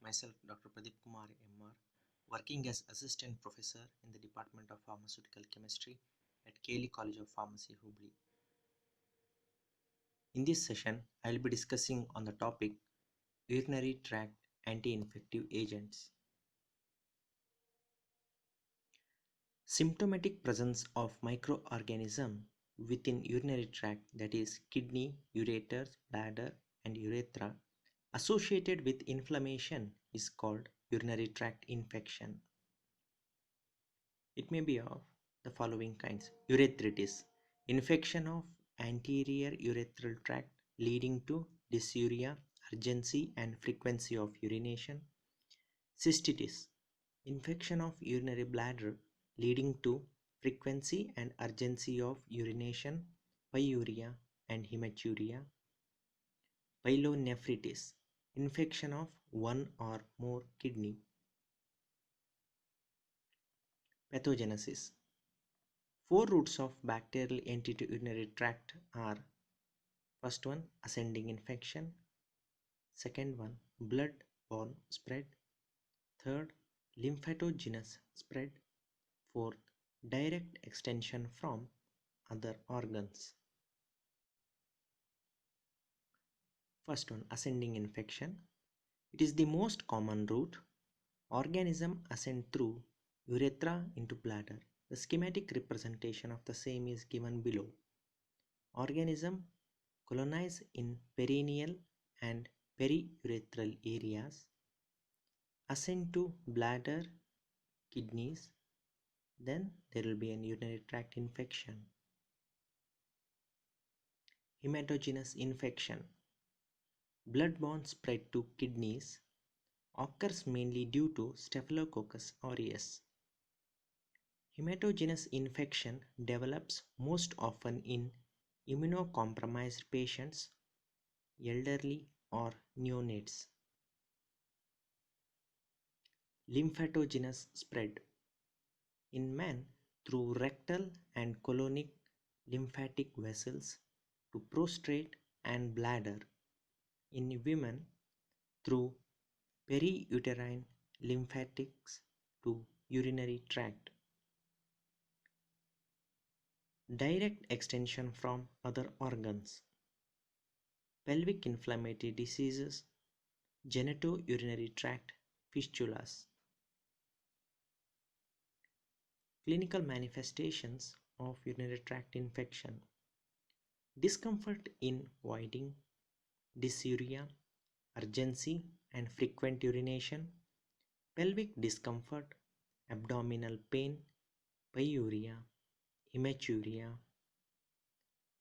myself Dr. Pradeep Kumar MR, working as Assistant Professor in the Department of Pharmaceutical Chemistry at Kelly College of Pharmacy, Hubli. In this session, I will be discussing on the topic Urinary Tract Anti-Infective Agents. Symptomatic presence of microorganism within urinary tract, that is kidney, ureters, bladder and urethra, associated with inflammation is called urinary tract infection. It may be of the following kinds: urethritis, infection of anterior urethral tract leading to dysuria, urgency and frequency of urination; cystitis, infection of urinary bladder leading to frequency and urgency of urination, pyuria and hematuria; pyelonephritis, infection of one or more kidney. Pathogenesis. Four routes of bacterial entry to urinary tract are: first one, ascending infection; second one, blood-borne spread; third, lymphatogenous spread; fourth, direct extension from other organs. First one, ascending infection. It is the most common route. Organism ascend through urethra into bladder. The schematic representation of the same is given below. Organism colonize in perineal and periurethral areas, ascend to bladder, kidneys, then there will be an urinary tract infection. Hematogenous infection. Blood-borne spread to kidneys occurs mainly due to Staphylococcus aureus. Hematogenous infection develops most often in immunocompromised patients, elderly or neonates. Lymphatogenous spread. In men through rectal and colonic lymphatic vessels to prostate and bladder. In women through periuterine lymphatics to urinary tract. Direct extension from other organs. Pelvic inflammatory diseases, genitourinary tract fistulas. Clinical manifestations of urinary tract infection: discomfort in voiding, dysuria, urgency and frequent urination, pelvic discomfort, abdominal pain, pyuria, hematuria,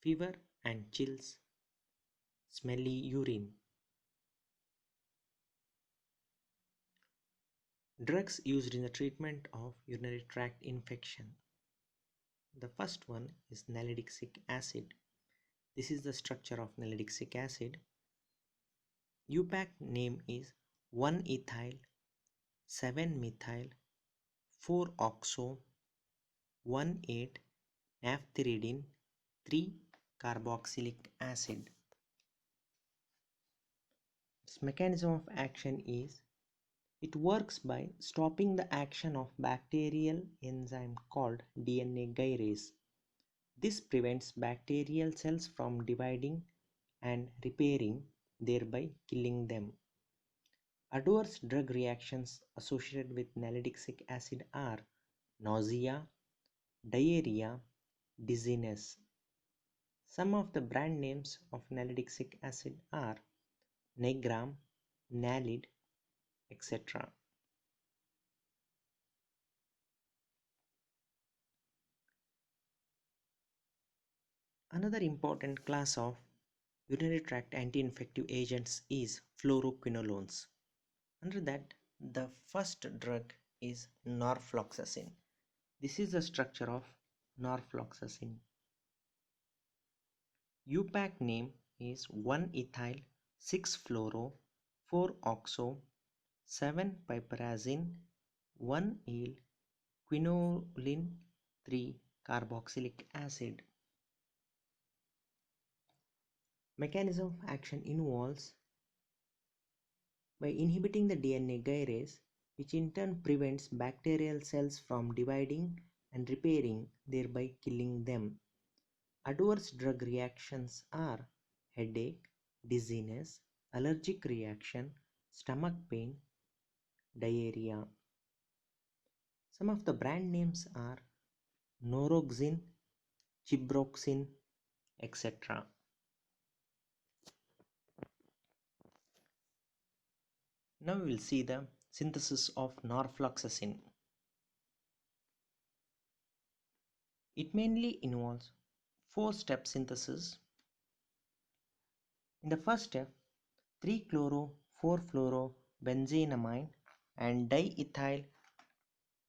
fever and chills, smelly urine. Drugs used in the treatment of urinary tract infection. The first one is nalidixic acid. This is the structure of nalidixic acid. UPAC name is 1-ethyl 7-methyl 4-oxo 1,8-naphthyridine 3-carboxylic acid. Its mechanism of action is it works by stopping the action of bacterial enzyme called DNA gyrase. This prevents bacterial cells from dividing and repairing, thereby killing them. Adverse drug reactions associated with nalidixic acid are nausea, diarrhea, dizziness. Some of the brand names of nalidixic acid are Negram, Nalid, etc. Another important class of urinary tract anti-infective agents is FLUOROQUINOLONES. Under that, the first drug is Norfloxacin. This is the structure of Norfloxacin. UPAC name is 1-ethyl 6-fluoro 4-oxo 7-piperazine 1-eel-quinoline 3-carboxylic acid. Mechanism of action involves by inhibiting the DNA gyrase, which in turn prevents bacterial cells from dividing and repairing, thereby killing them. Adverse drug reactions are headache, dizziness, allergic reaction, stomach pain, diarrhea. Some of the brand names are Noroxin, Ciprofloxacin, etc. Now we will see the synthesis of Norfloxacin. It mainly involves 4-step synthesis. In the first step, 3-chloro-4-fluorobenzenamine and diethyl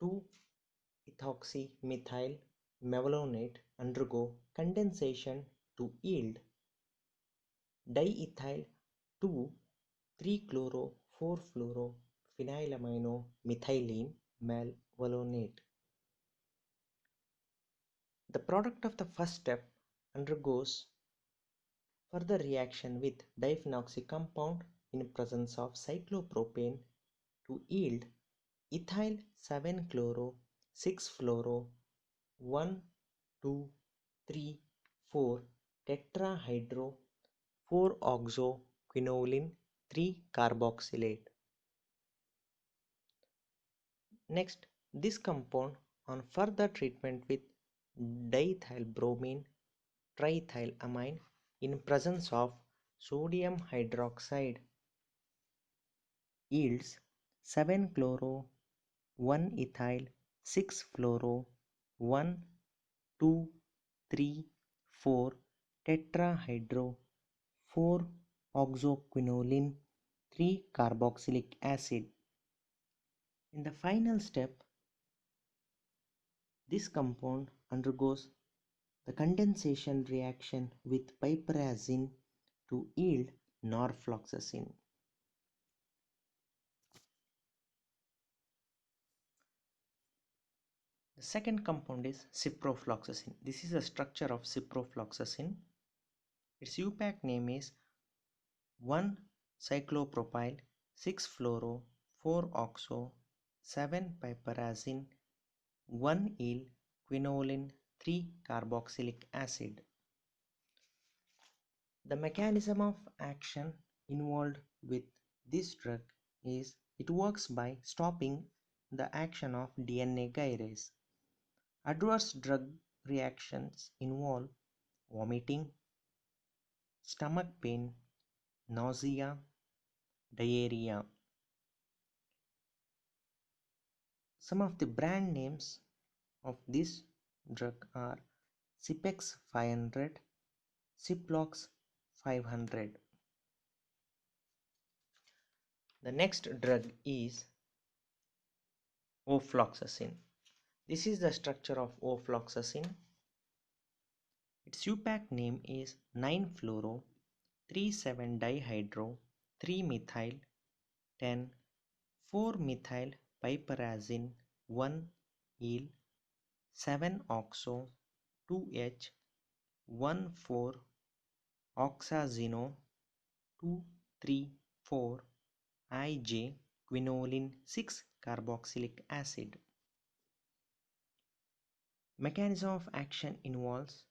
2-ethoxymethyl mevalonate undergo condensation to yield diethyl 2,3-chloro-4-fluorophenylamino-methylene malvalonate. The product of the first step undergoes further reaction with diphenoxy compound in presence of cyclopropane to yield ethyl 7-chloro-6-fluoro 1,2,3,4 tetrahydro 4-oxoquinoline 3-carboxylate. Next, this compound on further treatment with diethylbromine triethylamine in presence of sodium hydroxide yields 7-chloro-1-ethyl 6-fluoro 1,2,3,4 tetrahydro 4-oxoquinoline 3-carboxylic acid. In the final step, this compound undergoes the condensation reaction with piperazine to yield norfloxacin. The second compound is ciprofloxacin. This is the structure of ciprofloxacin. Its UPAC name is 1-cyclopropyl 6-fluoro 4-oxo 7-piperazine 1-eel-quinoline 3-carboxylic acid. The mechanism of action involved with this drug is it works by stopping the action of DNA gyrase. Adverse drug reactions involve vomiting, stomach pain, nausea, diarrhea. Some of the brand names of this drug are Cipex 500, Ciplox 500. The next drug is ofloxacin. This is the structure of ofloxacin. Its UPAC name is 9-fluoro 3,7-dihydro 3-methyl 10 4-methyl piperazine 1-eel 7-oxo 2H 1,4-oxazino 2,3,4 IJ quinoline 6-carboxylic acid. Mechanism of action involves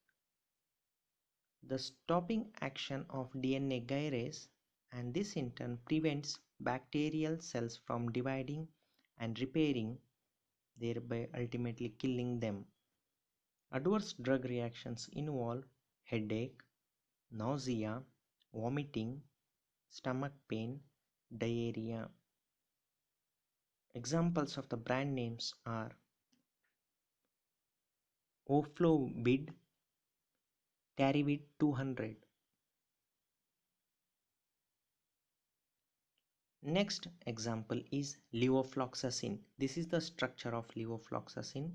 the stopping action of DNA gyrase, and this in turn prevents bacterial cells from dividing and repairing, thereby ultimately killing them. Adverse drug reactions involve headache, nausea, vomiting, stomach pain, diarrhea. Examples of the brand names are Oflovir, Tarivid 200. Next example is levofloxacin. This is the structure of levofloxacin.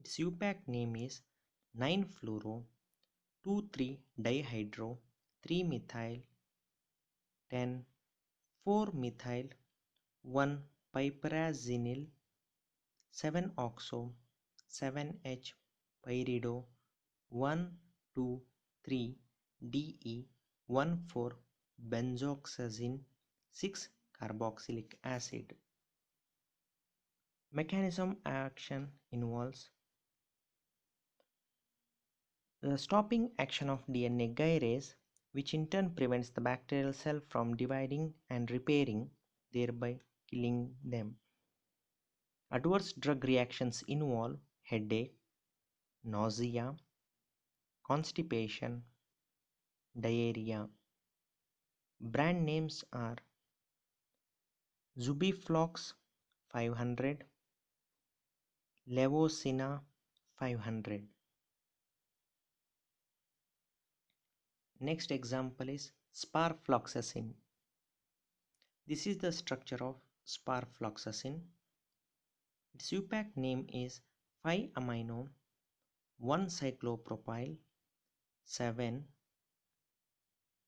Its UPAC name is 9-fluoro 2,3-dihydro 3-methyl 10 4-methyl 1-piperazine 7-oxo 7H pyrido 1,2,3 DE 1,4 benzoxazine 6 carboxylic acid. Mechanism action involves the stopping action of DNA gyrase, which in turn prevents the bacterial cell from dividing and repairing, thereby killing them. Adverse drug reactions involve headache, nausea, constipation, diarrhea. Brand names are Zubiflox 500, Levocina 500. Next example is Sparfloxacin. This is the structure of Sparfloxacin. Its UPAC name is 5-amino 1-cyclopropyl 7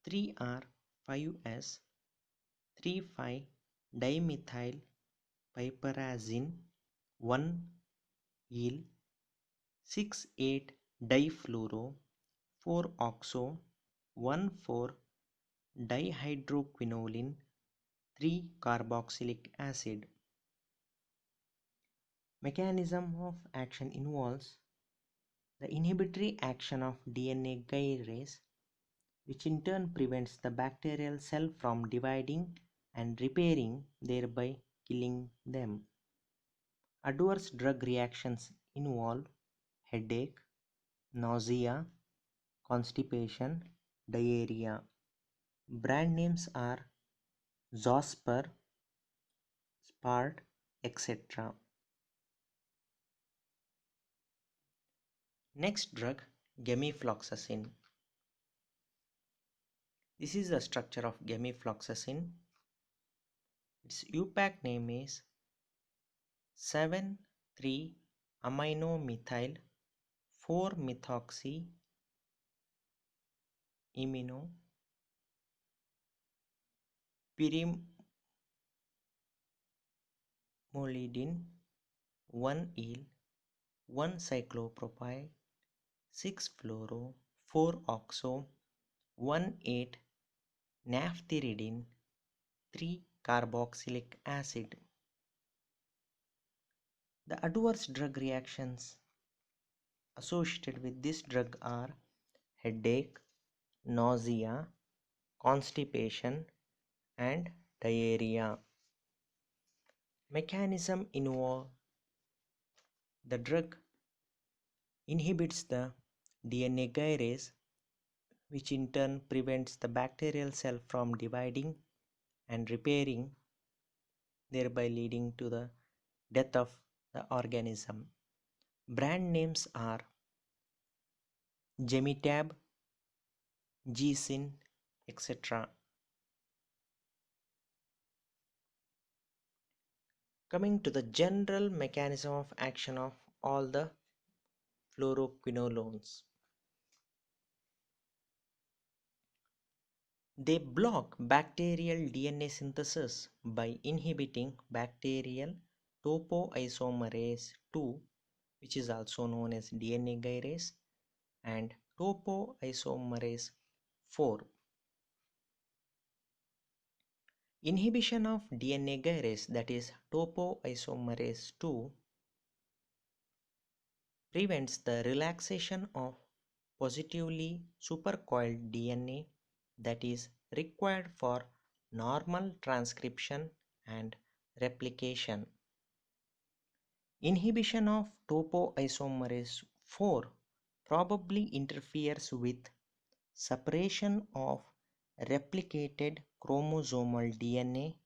3R5S 3,5-dimethyl piperazine 1-eel 6,8-difluoro 4-oxo 1,4-dihydroquinoline 3-carboxylic acid. Mechanism of action involves the inhibitory action of DNA gyrase, which in turn prevents the bacterial cell from dividing and repairing, thereby killing them. Adverse drug reactions involve headache, nausea, constipation, diarrhea. Brand names are Zosper, Spart, etc. Next drug, Gemifloxacin. This is the structure of Gemifloxacin. Its UPAC name is 7,3-amino-methyl 4-methoxy imino pyrimolidine 1-eel 1-cyclopropyl 6-fluoro 4-oxo 1,8-naphthyridine 3-carboxylic acid. The adverse drug reactions associated with this drug are headache, nausea, constipation, and diarrhea. Mechanism involve the drug inhibits the DNA gyrase, which in turn prevents the bacterial cell from dividing and repairing, thereby leading to the death of the organism. Brand names are Gemitab, G-Sin, etc. Coming to the general mechanism of action of all the fluoroquinolones. They block bacterial DNA synthesis by inhibiting bacterial topoisomerase 2, which is also known as DNA gyrase, and topoisomerase 4. Inhibition of DNA gyrase, that is topoisomerase 2, prevents the relaxation of positively supercoiled DNA that is required for normal transcription and replication. Inhibition of topoisomerase 4 probably interferes with separation of replicated chromosomal DNA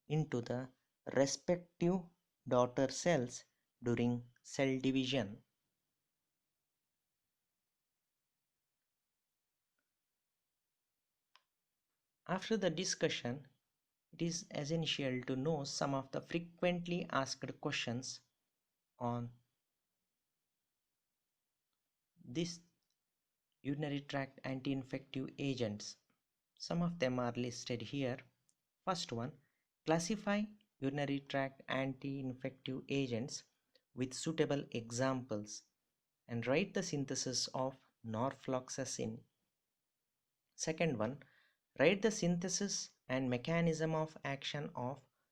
into the respective daughter cells during cell division. After the discussion, it is essential to know some of the frequently asked questions on this urinary tract anti-infective agents. Some of them are listed here. First one, classify urinary tract anti-infective agents with suitable examples and write the synthesis of Norfloxacin. Second one, write the synthesis and mechanism of action of